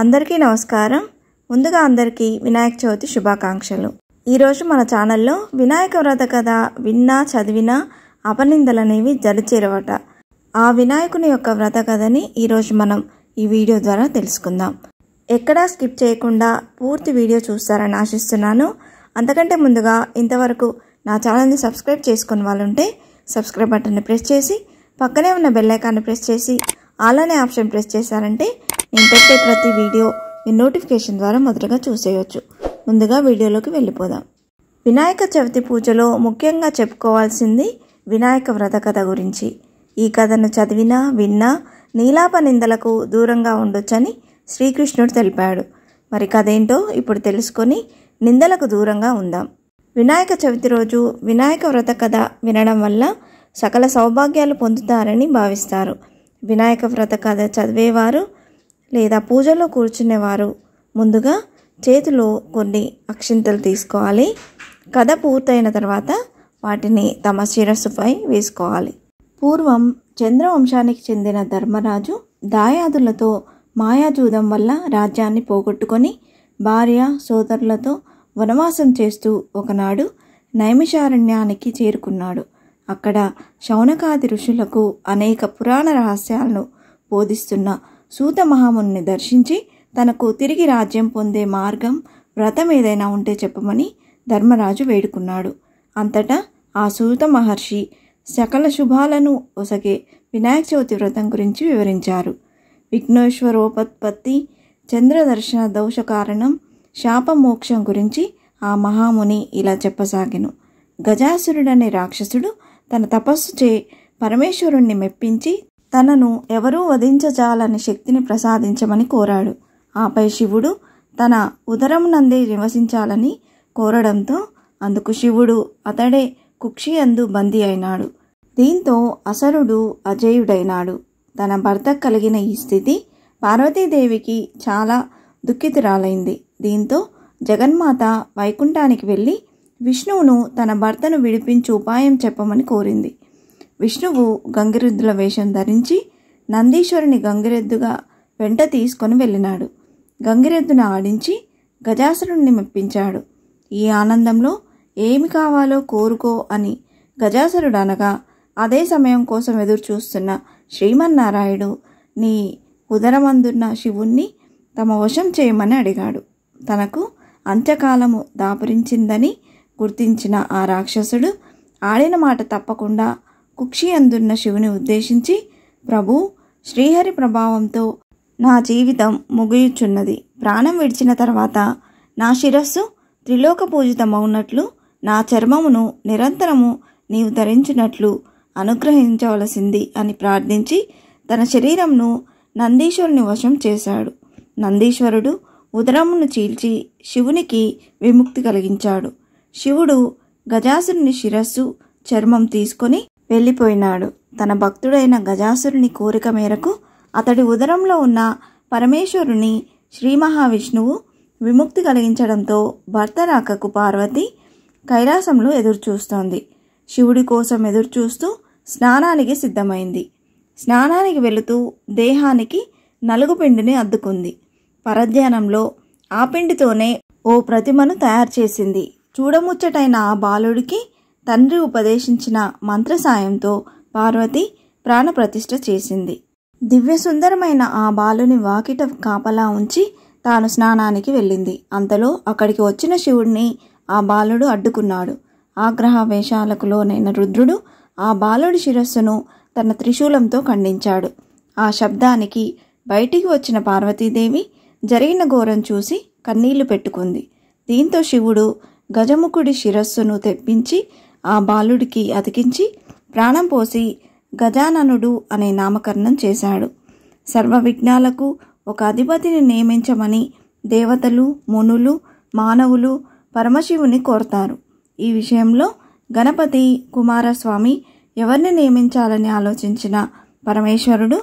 అందరికీ నమస్కారం. ముందుగా అందరికీ వినాయక చవితి శుభాకాంక్షలు. ఈరోజు మన ఛానల్లో వినాయక వ్రత కథ విన్నా చదివినా అపనిందలనేవి జరిచేరవట. ఆ వినాయకుని యొక్క వ్రత కథని ఈరోజు మనం ఈ వీడియో ద్వారా తెలుసుకుందాం. ఎక్కడా స్కిప్ చేయకుండా పూర్తి వీడియో చూస్తారని ఆశిస్తున్నాను. అంతకంటే ముందుగా ఇంతవరకు నా ఛానల్ని సబ్స్క్రైబ్ చేసుకున్న వాళ్ళు ఉంటే సబ్స్క్రైబ్ బటన్ని ప్రెస్ చేసి పక్కనే ఉన్న బెల్ ఐకాన్ని ప్రెస్ చేసి ఆల్ అనే ఆప్షన్ ప్రెస్ చేశారంటే నేను పెట్టే ప్రతి వీడియో మీ నోటిఫికేషన్ ద్వారా మొదటగా చూసేయచ్చు. ముందుగా వీడియోలోకి వెళ్ళిపోదాం. వినాయక చవితి పూజలో ముఖ్యంగా చెప్పుకోవాల్సింది వినాయక వ్రత కథ గురించి. ఈ కథను చదివినా విన్నా నీలాప నిందలకు దూరంగా ఉండొచ్చని శ్రీకృష్ణుడు తెలిపాడు. మరి కథ ఏంటో ఇప్పుడు తెలుసుకొని నిందలకు దూరంగా ఉందాం. వినాయక చవితి రోజు వినాయక వ్రత కథ వినడం వల్ల సకల సౌభాగ్యాలు పొందుతారని భావిస్తారు. వినాయక వ్రత కథ చదివేవారు లేదా పూజలో కూర్చునేవారు ముందుగా చేతిలో కొన్ని అక్షింతలు తీసుకోవాలి. కథ పూర్తయిన తర్వాత వాటిని తమ శిరస్సుపై వేసుకోవాలి. పూర్వం చంద్రవంశానికి చెందిన ధర్మరాజు దాయాదులతో మాయాజూదం వల్ల రాజ్యాన్ని పోగొట్టుకొని భార్య సోదరులతో వనవాసం చేస్తూ ఒకనాడు నైమిషారణ్యానికి చేరుకున్నాడు. అక్కడ శౌనకాది ఋషులకు అనేక పురాణ రహస్యాలను బోధిస్తున్న సూత మహాముని దర్శించి తనకు తిరిగి రాజ్యం పొందే మార్గం వ్రతం ఏదైనా ఉంటే చెప్పమని ధర్మరాజు వేడుకున్నాడు. అంతటా ఆ సూత మహర్షి సకల శుభాలను ఒసగే వినాయక చవితి వ్రతం గురించి వివరించారు. విఘ్నేశ్వరోపత్పత్తి, చంద్రదర్శన దోష కారణం, శాపమోక్షం గురించి ఆ మహాముని ఇలా చెప్పసాగెను. గజాసురుడనే రాక్షసుడు తన తపస్సు చే పరమేశ్వరుణ్ణి మెప్పించి తనను ఎవరూ వధించజాలని శక్తిని ప్రసాదించమని కోరాడు. ఆపై శివుడు తన ఉదరమునందే నివసించాలని కోరడంతో అందుకు శివుడు అతడే కుక్షి అందు బందీ అయినాడు. దీంతో అసరుడు అజేయుడైనాడు. తన భర్తకు కలిగిన ఈ స్థితి పార్వతీదేవికి చాలా దుఃఖితురాలైంది. దీంతో జగన్మాత వైకుంఠానికి వెళ్ళి విష్ణువును తన భర్తను విడిపించు ఉపాయం చెప్పమని కోరింది. విష్ణువు గంగిరెద్దుల వేషం ధరించి నందీశ్వరుని గంగిరెద్దుగా వెంట తీసుకొని వెళ్ళినాడు. గంగిరెద్దును ఆడించి గజాసురుణ్ణి మెప్పించాడు. ఈ ఆనందంలో ఏమి కావాలో కోరుకో అని గజాసురుడు అనగా అదే సమయం కోసం ఎదురు చూస్తున్న శ్రీమన్నారాయుడు నీ ఉదరమందున్న శివుణ్ణి తమ వశం చేయమని అడిగాడు. తనకు అంత్యకాలము దాపురించిందని గుర్తించిన ఆ రాక్షసుడు ఆడిన మాట తప్పకుండా కుక్షి అందున్న శివుని ఉద్దేశించి, ప్రభు, శ్రీహరి ప్రభావంతో నా జీవితం ముగియుచున్నది. ప్రాణం విడిచిన తర్వాత నా శిరస్సు త్రిలోక పూజితమవునట్లు నా చర్మమును నిరంతరము నీవు ధరించినట్లు అనుగ్రహించవలసింది అని ప్రార్థించి తన శరీరంను నందీశ్వరుని వశం చేశాడు. నందీశ్వరుడు ఉదరమును చీల్చి శివునికి విముక్తి కలిగించాడు. శివుడు గజాసురుని శిరస్సు చర్మం తీసుకొని వెళ్ళిపోయినాడు. తన భక్తుడైన గజాసురుని కోరిక మేరకు అతడి ఉదరంలో ఉన్న పరమేశ్వరుని శ్రీ మహావిష్ణువు విముక్తి కలిగించడంతో భర్త రాకకు పార్వతి కైలాసంలో ఎదురుచూస్తోంది. శివుడి కోసం ఎదురుచూస్తూ స్నానానికి సిద్ధమైంది. స్నానానికి వెళుతూ దేహానికి నలుగు పిండిని అద్దుకుంది. పరధ్యానంలో ఆ పిండితోనే ఓ ప్రతిమను తయారు చేసింది. చూడముచ్చటైన ఆ బాలుడికి తండ్రి ఉపదేశించిన మంత్ర సాయంతో పార్వతి ప్రాణప్రతిష్ఠ చేసింది. దివ్యసుందరమైన ఆ బాలుని వాకిట కాపలా ఉంచి తాను స్నానానికి వెళ్ళింది. అంతలో అక్కడికి వచ్చిన శివుడిని ఆ బాలుడు అడ్డుకున్నాడు. ఆగ్రహవేశాలకు లోనైన రుద్రుడు ఆ బాలుడి శిరస్సును తన త్రిశూలంతో ఖండించాడు. ఆ శబ్దానికి బయటికి వచ్చిన పార్వతీదేవి జరిగిన ఘోరం చూసి కన్నీళ్లు పెట్టుకుంది. దీంతో శివుడు గజముఖుడి శిరస్సును తెప్పించి ఆ బాలుడికి అతికించి ప్రాణం పోసి గజాననుడు అనే నామకరణం చేశాడు. సర్వ విఘ్నాలకు ఒక అధిపతిని నియమించమని దేవతలు, మునులు, మానవులు పరమశివుని కోరతారు. ఈ విషయంలో గణపతి, కుమారస్వామి ఎవరిని నియమించాలని ఆలోచించిన పరమేశ్వరుడు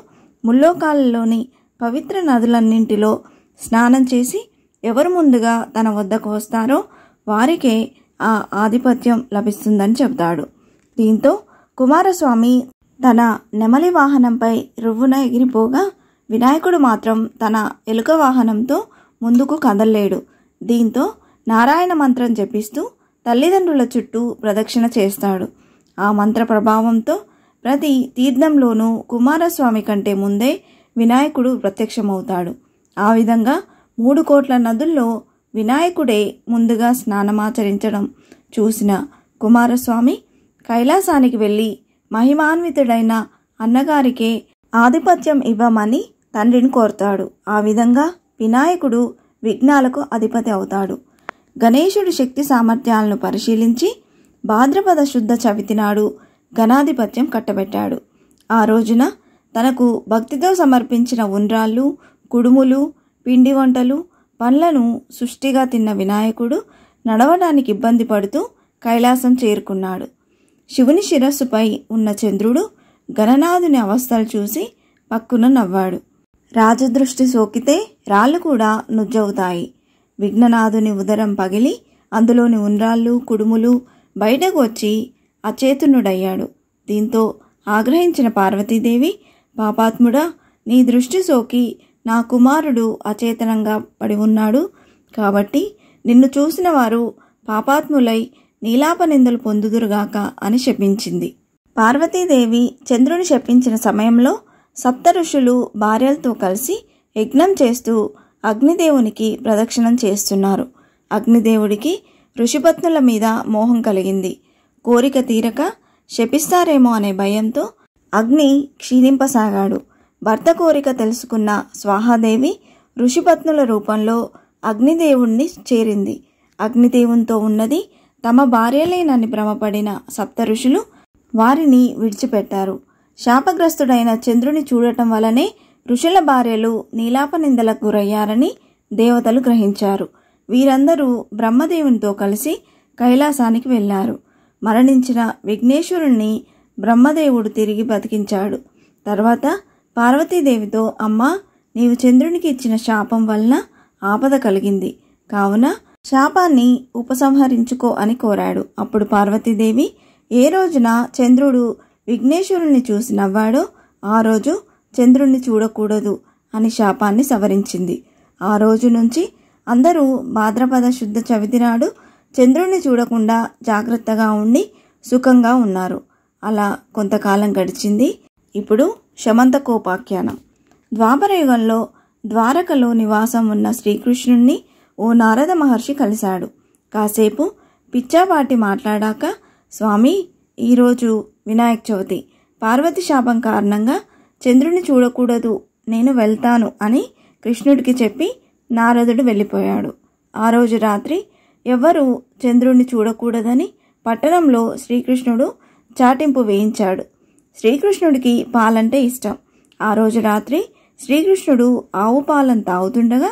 ముల్లోకాలలోని పవిత్ర నదులన్నింటిలో స్నానం చేసి ఎవరు ముందుగా తన వద్దకు వస్తారో వారికే ఆ ఆధిపత్యం లభిస్తుందని చెబుతాడు. దీంతో కుమారస్వామి తన నెమలి వాహనంపై రువ్వున ఎగిరిపోగా వినాయకుడు మాత్రం తన ఎలుక వాహనంతో ముందుకు కదల్లేడు. దీంతో నారాయణ మంత్రం జపిస్తూ తల్లిదండ్రుల చుట్టూ ప్రదక్షిణ చేస్తాడు. ఆ మంత్ర ప్రభావంతో ప్రతి తీర్థంలోనూ కుమారస్వామి కంటే ముందే వినాయకుడు ప్రత్యక్షమవుతాడు. ఆ విధంగా 3 కోట్ల నదుల్లో వినాయకుడే ముందుగా స్నానమాచరించడం చూసిన కుమారస్వామి కైలాసానికి వెళ్ళి మహిమాన్వితుడైన అన్నగారికే ఆధిపత్యం ఇవ్వమని తండ్రిని కోరుతాడు. ఆ విధంగా వినాయకుడు విఘ్నాలకు అధిపతి అవుతాడు. గణేశుడి శక్తి సామర్థ్యాలను పరిశీలించి భాద్రపద శుద్ధ చవితి నాడు గణాధిపత్యం కట్టబెట్టాడు. ఆ రోజున తనకు భక్తితో సమర్పించిన ఉండ్రాళ్ళు, కుడుములు, పిండి వంటలు, పండ్లను సుష్టిగా తిన్న వినాయకుడు నడవడానికి ఇబ్బంది పడుతూ కైలాసం చేరుకున్నాడు. శివుని శిరస్సుపై ఉన్న చంద్రుడు గణనాథుని అవస్థలు చూసి పక్కున నవ్వాడు. రాజదృష్టి సోకితే రాళ్ళు కూడా నుజ్జవుతాయి. విఘ్ననాథుని ఉదరం పగిలి అందులోని ఉండ్రాళ్ళు, కుడుములు బయటకు వచ్చి అచేతనుడయ్యాడు. దీంతో ఆగ్రహించిన పార్వతీదేవి, పాపాత్ముడా, నీ దృష్టి సోకి నా కుమారుడు అచేతనంగా పడి ఉన్నాడు. కాబట్టి నిన్ను చూసిన వారు పాపాత్ములై నీలాపనిందలు పొందుదురుగాక అని శపించింది. పార్వతీదేవి చంద్రుని శపించిన సమయంలో సప్త ఋషులు భార్యలతో కలిసి యజ్ఞం చేస్తూ అగ్నిదేవునికి ప్రదక్షిణం చేస్తున్నారు. అగ్నిదేవుడికి ఋషిపత్నుల మీద మోహం కలిగింది. కోరిక తీరక శపిస్తారేమో అనే భయంతో అగ్ని క్షీణింపసాగాడు. భర్త కోరిక తెలుసుకున్న స్వాహాదేవి ఋషిపత్నుల రూపంలో అగ్నిదేవుణ్ణి చేరింది. అగ్నిదేవునితో ఉన్నది తమ భార్యలేనని భ్రమపడిన సప్త ఋషులు వారిని విడిచిపెట్టారు. శాపగ్రస్తుడైన చంద్రుని చూడటం వలనే ఋషుల భార్యలు నీలాపనిందలకు గురయ్యారని దేవతలు గ్రహించారు. వీరందరూ బ్రహ్మదేవునితో కలిసి కైలాసానికి వెళ్లారు. మరణించిన విఘ్నేశ్వరుణ్ణి బ్రహ్మదేవుడు తిరిగి బతికించాడు. తర్వాత పార్వతీదేవితో, అమ్మా, నీవు చంద్రునికి ఇచ్చిన శాపం వలన ఆపద కలిగింది, కావున శాపాన్ని ఉపసంహరించుకో అని కోరాడు. అప్పుడు పార్వతీదేవి ఏ రోజున చంద్రుడు విఘ్నేశ్వరుణ్ణి చూసి నవ్వాడో ఆ రోజు చంద్రుణ్ణి చూడకూడదు అని శాపాన్ని సవరించింది. ఆ రోజు నుంచి అందరూ భాద్రపద శుద్ధ చవితి నాడు చంద్రుణ్ణి చూడకుండా జాగ్రత్తగా ఉండి సుఖంగా ఉన్నారు. అలా కొంతకాలం గడిచింది. ఇప్పుడు శమంతకోపాఖ్యానం. ద్వాపరయుగంలో ద్వారకలో నివాసం ఉన్న శ్రీకృష్ణుణ్ణి ఓ నారద మహర్షి కలిశాడు. కాసేపు పిచ్చాపాటి మాట్లాడాక, స్వామి, ఈరోజు వినాయక చవితి, పార్వతి శాపం కారణంగా చంద్రుని చూడకూడదు, నేను వెళ్తాను అని కృష్ణుడికి చెప్పి నారదుడు వెళ్ళిపోయాడు. ఆ రోజు రాత్రి ఎవ్వరూ చంద్రుణ్ణి చూడకూడదని పట్టణంలో శ్రీకృష్ణుడు చాటింపు వేయించాడు. శ్రీకృష్ణుడికి పాలంటే ఇష్టం. ఆ రోజు రాత్రి శ్రీకృష్ణుడు ఆవు పాలను తాగుతుండగా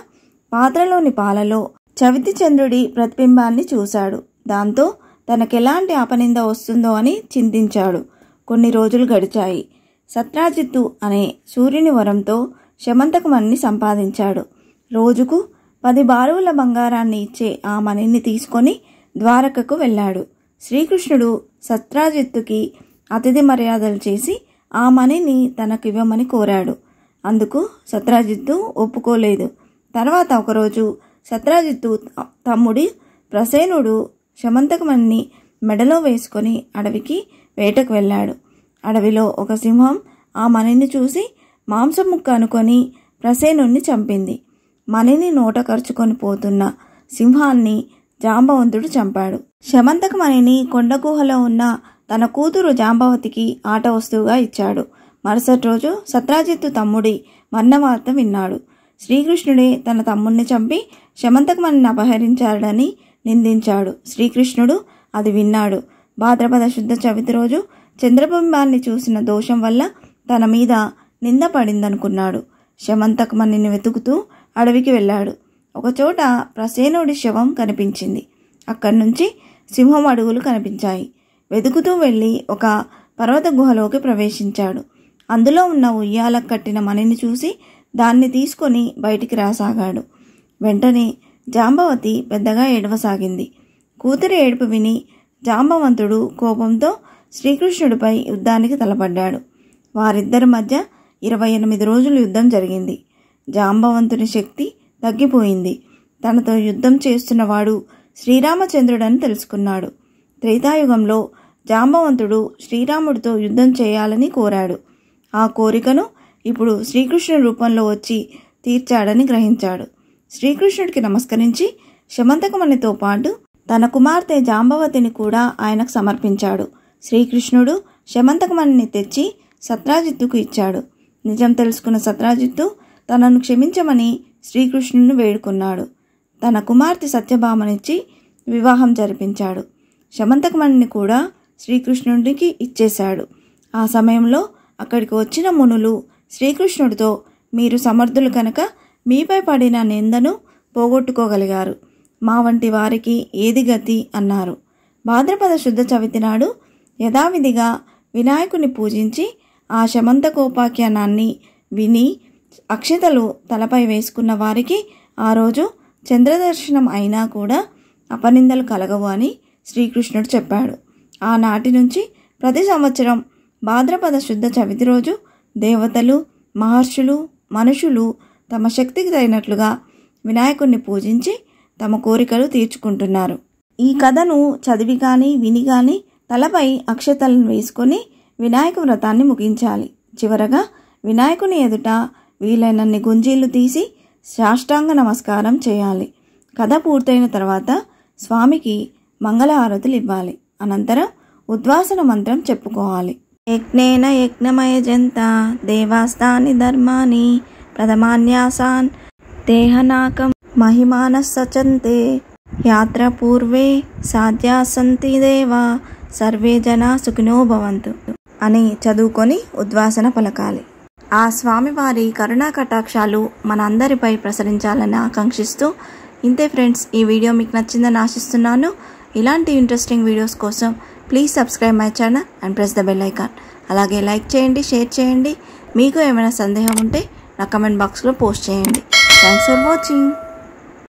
పాత్రలోని పాలలో చవితి చంద్రుడి ప్రతిబింబాన్ని చూశాడు. దాంతో తనకెలాంటి అపనింద వస్తుందో అని చింతించాడు. కొన్ని రోజులు గడిచాయి. సత్రాజిత్తు అనే సూర్యుని వరంతో శమంతకమణిని సంపాదించాడు. రోజుకు 10 బారువుల బంగారాన్ని ఇచ్చే ఆ మణిని తీసుకొని ద్వారకకు వెళ్ళాడు. శ్రీకృష్ణుడు సత్రాజిత్తుకి అతిథి మర్యాదలు చేసి ఆ మణిని తనకు ఇవ్వమని కోరాడు. అందుకు సత్రాజిత్తు ఒప్పుకోలేదు. తర్వాత ఒకరోజు సత్రాజిత్తు తమ్ముడి ప్రసేనుడు శమంతకమణిని మెడలో వేసుకొని అడవికి వేటకు వెళ్ళాడు. అడవిలో ఒక సింహం ఆ మణిని చూసి మాంసం ముక్క అనుకొని ప్రసేనుణ్ణి చంపింది. మణిని నోట కరుచుకొని పోతున్న సింహాన్ని జాంబవంతుడు చంపాడు. శమంతకమణిని కొండగుహలో ఉన్న తన కూతురు జాంబవతికి ఆట వస్తువుగా ఇచ్చాడు. మరుసటి రోజు సత్రాజిత్తు తమ్ముడి మరణవార్త విన్నాడు. శ్రీకృష్ణుడే తన తమ్ముడిని చంపి శమంతకమణిని అపహరించాడని నిందించాడు. శ్రీకృష్ణుడు అది విన్నాడు. భాద్రపద శుద్ధ చవితి రోజు చంద్రబింబాన్ని చూసిన దోషం వల్ల తన మీద నింద పడిందనుకున్నాడు. శమంతకమణిని వెతుకుతూ అడవికి వెళ్ళాడు. ఒకచోట ప్రసేనుడి శవం కనిపించింది. అక్కడి నుంచి సింహం అడుగులు కనిపించాయి. వెతుకుతూ వెళ్ళి ఒక పర్వత గుహలోకి ప్రవేశించాడు. అందులో ఉన్న ఉయ్యాలకు కట్టిన మణిని చూసి దాన్ని తీసుకొని బయటికి రాసాగాడు. వెంటనే జాంబవతి పెద్దగా ఏడవసాగింది. కూతురి ఏడుపు విని జాంబవంతుడు కోపంతో శ్రీకృష్ణుడిపై యుద్ధానికి తలపడ్డాడు. వారిద్దరి మధ్య 28 రోజులు యుద్ధం జరిగింది. జాంబవంతుని శక్తి తగ్గిపోయింది. తనతో యుద్ధం చేస్తున్నవాడు శ్రీరామచంద్రుడని తెలుసుకున్నాడు. త్రేతాయుగంలో జాంబవంతుడు శ్రీరాముడితో యుద్ధం చేయాలని కోరాడు. ఆ కోరికను ఇప్పుడు శ్రీకృష్ణుడి రూపంలో వచ్చి తీర్చాడని గ్రహించాడు. శ్రీకృష్ణుడికి నమస్కరించి శమంతకమణితో పాటు తన కుమార్తె జాంబవతిని కూడా ఆయనకు సమర్పించాడు. శ్రీకృష్ణుడు శమంతకమణిని తెచ్చి సత్రాజిత్తుకు ఇచ్చాడు. నిజం తెలుసుకున్న సత్రాజిత్తు తనను క్షమించమని శ్రీకృష్ణుడిని వేడుకున్నాడు. తన కుమార్తె సత్యభామనిచ్చి వివాహం జరిపించాడు. శమంతకమణిని కూడా శ్రీకృష్ణుడికి ఇచ్చేశాడు. ఆ సమయంలో అక్కడికి వచ్చిన మునులు శ్రీకృష్ణుడితో, మీరు సమర్థులు కనుక మీపై పడిన నిందను పోగొట్టుకోగలిగారు. మా వంటి వారికి ఏది గతి అన్నారు. భాద్రపద శుద్ధ చవితి నాడు యథావిధిగా వినాయకుని పూజించి ఆ శమంతకోపాఖ్యానాన్ని విని అక్షతలు తలపై వేసుకున్న వారికి ఆ రోజు చంద్రదర్శనం అయినా కూడా అపనిందలు కలగవు అని శ్రీకృష్ణుడు చెప్పాడు. ఆనాటి నుంచి ప్రతి సంవత్సరం భాద్రపద శుద్ధ చవితి రోజు దేవతలు, మహర్షులు, మనుషులు తమ శక్తికి తగినట్లుగా వినాయకుడిని పూజించి తమ కోరికలు తీర్చుకుంటున్నారు. ఈ కథను చదివి కానీ విని కానీ తలపై అక్షతలను వేసుకొని వినాయక వ్రతాన్ని ముగించాలి. చివరగా వినాయకుని ఎదుట వీలైనన్ని గుంజీలు తీసి సాష్టాంగ నమస్కారం చేయాలి. కథ పూర్తయిన తర్వాత స్వామికి మంగళహారతులు ఇవ్వాలి. అనంతరం ఉద్వాసన మంత్రం చెప్పుకోవాలి. యజ్ఞేన యజ్ఞమయజంత దేవాస్తాని ధర్మాని ప్రథమాన్యాసాన్ దేహనాకం మహిమాన సచంతే యాత్ర పూర్వే సాధ్యాసంతి దేవా సర్వే జనా సుఖినో భవంతు అని చదువుకొని ఉద్వాసన పలకాలి. ఆ స్వామివారి కరుణా కటాక్షాలు మన అందరిపై ప్రసరించాలని ఆకాంక్షిస్తూ ఇంతే ఫ్రెండ్స్, ఈ వీడియో మీకు నచ్చిందని ఆశిస్తున్నాను. ఇలాంటి ఇంట్రెస్టింగ్ వీడియోస్ కోసం please subscribe my channel and press the bell icon. అలాగే లైక్ చేయండి, షేర్ చేయండి. మీకు ఏమైనా సందేహం ఉంటే నా కమెంట్ బాక్స్లో పోస్ట్ చేయండి. Thanks for watching.